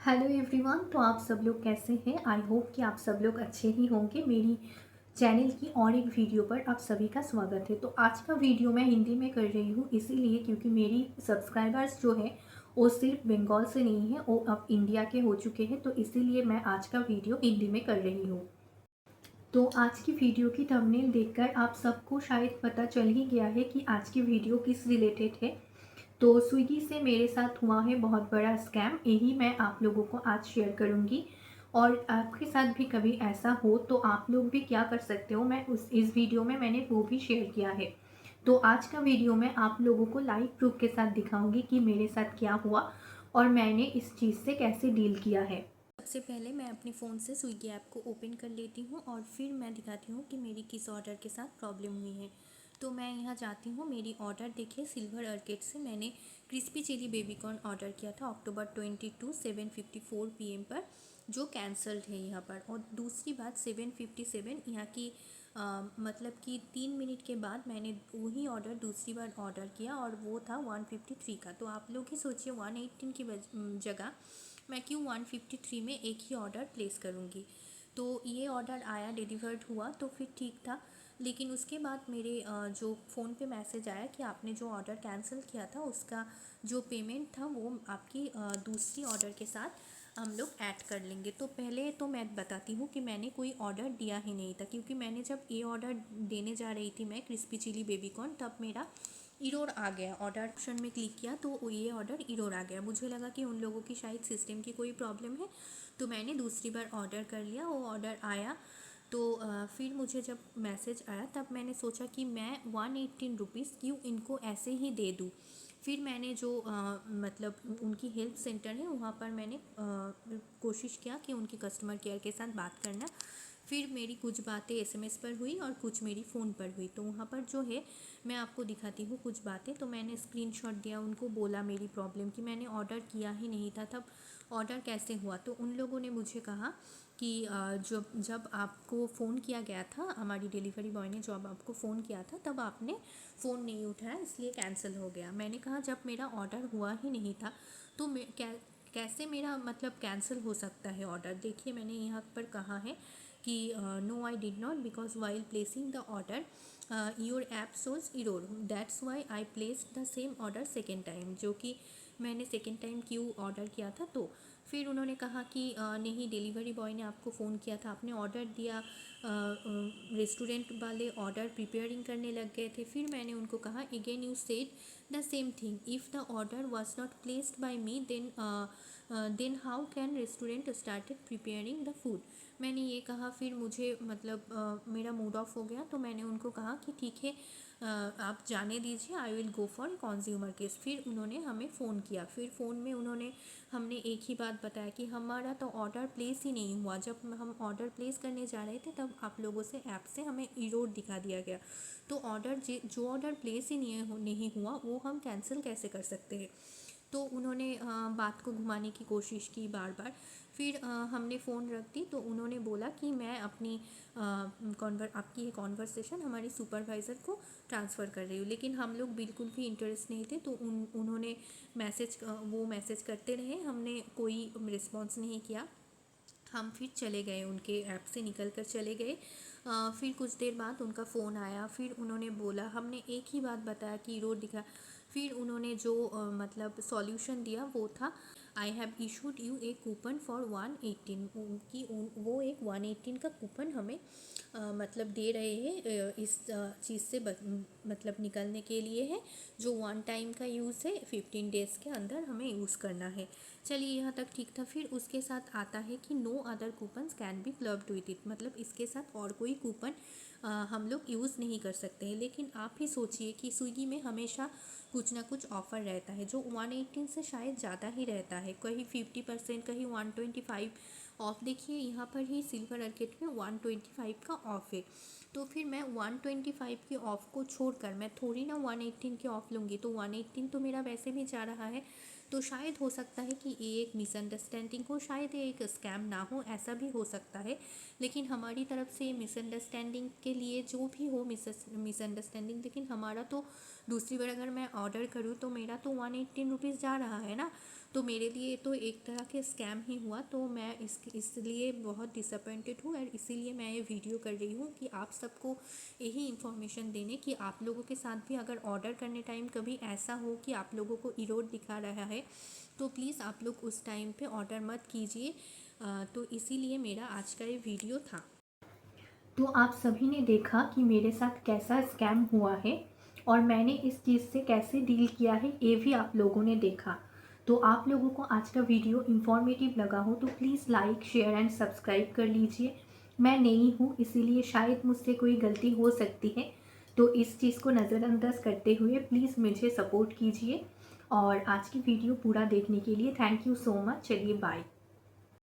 Hello everyone. तो आप सब लोग कैसे हैं? आई होप कि आप सब लोग अच्छे ही होंगे। मेरी चैनल की और एक वीडियो पर आप सभी का स्वागत है। तो आज का वीडियो मैं हिंदी में कर रही हूँ इसीलिए क्योंकि मेरी सब्सक्राइबर्स जो है वो सिर्फ बंगाल से नहीं है, वो अब इंडिया के हो चुके हैं। तो इसीलिए मैं आज का वीडियो हिंदी में कर रही हूँ। तो आज की वीडियो की थंबनेल देखकर आप सबको शायद पता चल ही गया है कि आज की वीडियो किस रिलेटेड है। तो स्विगी से मेरे साथ हुआ है बहुत बड़ा स्कैम, यही मैं आप लोगों को आज शेयर करूंगी। और आपके साथ भी कभी ऐसा हो तो आप लोग भी क्या कर सकते हो, मैं इस वीडियो में मैंने वो भी शेयर किया है। तो आज का वीडियो में आप लोगों को लाइव प्रूफ के साथ दिखाऊंगी कि मेरे साथ क्या हुआ और मैंने इस चीज़ से कैसे डील किया है। सबसे पहले मैं अपने फ़ोन से स्विगी ऐप को ओपन कर लेती हूँ और फिर मैं दिखाती हूँ कि मेरी किस ऑर्डर के साथ प्रॉब्लम हुई है। तो मैं यहाँ जाती हूँ, मेरी ऑर्डर देखिए सिल्वर अर्केड से मैंने crispy chilli baby corn order किया था अक्टूबर 22 7:54 PM पर, जो कैंसल्ड है यहाँ पर। और दूसरी बात 7:57 यहाँ की मतलब कि 3 मिनट के बाद मैंने वही ऑर्डर दूसरी बार ऑर्डर किया और वो था 153 का। तो आप लोग ही सोचिए 118 की जगह मैं क्यों 153 में एक ही ऑर्डर प्लेस करूँगी। तो ये ऑर्डर आया, डिलीवर्ड हुआ तो फिर ठीक था। लेकिन उसके बाद मेरे जो फ़ोन पे मैसेज आया कि आपने जो ऑर्डर कैंसिल किया था उसका जो पेमेंट था वो आपकी दूसरी ऑर्डर के साथ हम लोग ऐड कर लेंगे। तो पहले तो मैं बताती हूँ कि मैंने कोई ऑर्डर दिया ही नहीं था, क्योंकि मैंने जब ये ऑर्डर देने जा रही थी मैं क्रिस्पी चिली बेबी कॉर्न, तब मेरा इरोर आ गया। ऑर्डर ऑप्शन में क्लिक किया तो ये ऑर्डर इरोर आ गया। मुझे लगा कि उन लोगों की शायद सिस्टम की कोई प्रॉब्लम है, तो मैंने दूसरी बार ऑर्डर कर लिया। वो ऑर्डर आया तो फिर मुझे जब मैसेज आया तब मैंने सोचा कि मैं 118 रुपीज़ क्यों इनको ऐसे ही दे दूँ। फिर मैंने जो मतलब उनकी हेल्प सेंटर है वहाँ पर मैंने कोशिश किया कि उनकी कस्टमर केयर के साथ बात करना। फिर मेरी कुछ बातें एसएमएस पर हुई और कुछ मेरी फ़ोन पर हुई। तो वहाँ पर जो है मैं आपको दिखाती हूँ कुछ बातें। तो मैंने स्क्रीनशॉट दिया, उनको बोला मेरी प्रॉब्लम कि मैंने ऑर्डर किया ही नहीं था, तब ऑर्डर कैसे हुआ। तो उन लोगों ने मुझे कहा कि जब जब आपको फ़ोन किया गया था, हमारी डिलीवरी बॉय ने जब आपको फ़ोन किया था तब आपने फ़ोन नहीं उठाया इसलिए कैंसिल हो गया। मैंने कहा जब मेरा ऑर्डर हुआ ही नहीं था तो कैसे मेरा मतलब कैंसिल हो सकता है ऑर्डर। देखिए मैंने यहाँ पर कहा है कि no I did not because while placing the order your app shows error, that's why I placed the same order second time, जो कि मैंने सेकेंड टाइम क्यों ऑर्डर किया था। तो फिर उन्होंने कहा कि नहीं, डिलीवरी बॉय ने आपको फ़ोन किया था, आपने ऑर्डर दिया, रेस्टोरेंट वाले ऑर्डर प्रिपेयरिंग करने लग गए थे। फिर मैंने उनको कहा again you said the same thing, if the order was not placed by me then how can restaurant started preparing the food. मैंने ये कहा। फिर मुझे मतलब मेरा मूड ऑफ हो गया, तो मैंने उनको कहा कि ठीक है आप जाने दीजिए, I will go for consumer case. फिर उन्होंने हमें फ़ोन किया। फिर फ़ोन में हमने एक ही बात बताया कि हमारा तो ऑर्डर प्लेस ही नहीं हुआ। जब हम ऑर्डर प्लेस करने जा रहे थे तब आप लोगों से ऐप से हमें इरोर दिखा दिया गया। तो जो ऑर्डर प्लेस ही नहीं हुआ वो हम कैंसिल कैसे कर सकते हैं। तो उन्होंने बात को घुमाने की कोशिश की बार बार। फिर हमने फ़ोन रख दी तो उन्होंने बोला कि मैं अपनी आपकी ये कॉन्वर्सेशन हमारी सुपरवाइज़र को ट्रांसफ़र कर रही हूँ। लेकिन हम लोग बिल्कुल भी इंटरेस्ट नहीं थे, तो उन्होंने वो मैसेज करते रहे, हमने कोई रिस्पॉन्स नहीं किया। हम फिर चले गए, उनके ऐप से निकल कर चले गए। फिर कुछ देर बाद उनका फ़ोन आया। फिर उन्होंने बोला, हमने एक ही बात बताया कि रोड दिखा। फिर उन्होंने जो मतलब सॉल्यूशन दिया वो था I have issued U A coupon for 118, कि वो एक 118 का कूपन हमें मतलब दे रहे हैं इस चीज़ से मतलब निकलने के लिए है, जो वन टाइम का यूज़ है, 15 डेज़ के अंदर हमें यूज़ करना है। चलिए यहाँ तक ठीक था। फिर उसके साथ आता है कि no other coupons can be clubbed with it, मतलब इसके साथ और कोई कूपन हम लोग यूज़ नहीं कर सकते हैं। लेकिन आप ही सोचिए कि स्विगी में हमेशा कुछ ना कुछ ऑफ़र रहता है जो 118 से शायद ज़्यादा ही रहता है, कहीं 50%, कहीं 125 ऑफ़। देखिए यहाँ पर ही सिल्वर अर्केट में 125 का ऑफ़ है। तो फिर मैं 125 के ऑफ़ को छोड़कर मैं थोड़ी ना 118 के ऑफ़ लूँगी। तो 118 तो मेरा वैसे भी जा रहा है। तो शायद हो सकता है कि ये एक मिसअंडरस्टैंडिंग हो, शायद ये एक स्कैम ना हो, ऐसा भी हो सकता है। लेकिन हमारी तरफ से मिसअंडरस्टैंडिंग के लिए जो भी हो मिसअंडरस्टैंडिंग, लेकिन हमारा तो दूसरी बार अगर मैं ऑर्डर करूँ तो मेरा तो 118 रुपीज़ जा रहा है ना। तो मेरे लिए तो एक तरह के स्कैम ही हुआ। तो मैं इसलिए बहुत डिसअपॉइंटेड हूँ और इसीलिए मैं ये वीडियो कर रही हूँ कि आप सबको यही इन्फॉर्मेशन देने कि आप लोगों के साथ भी अगर ऑर्डर करने टाइम कभी ऐसा हो कि आप लोगों को इरोड दिखा रहा है तो प्लीज़ आप लोग उस टाइम पे ऑर्डर मत कीजिए। तो इसीलिए मेरा आज का ये वीडियो था। तो आप सभी ने देखा कि मेरे साथ कैसा स्कैम हुआ है और मैंने इस चीज़ से कैसे डील किया है, ये भी आप लोगों ने देखा। तो आप लोगों को आज का वीडियो इन्फॉर्मेटिव लगा हो तो please like share and subscribe कर लीजिए। मैं नई हूँ इसीलिए शायद मुझसे कोई गलती हो सकती है, तो इस चीज़ को नज़रअंदाज करते हुए प्लीज़ मुझे सपोर्ट कीजिए। और आज की वीडियो पूरा देखने के लिए थैंक यू सो मच। चलिए बाय।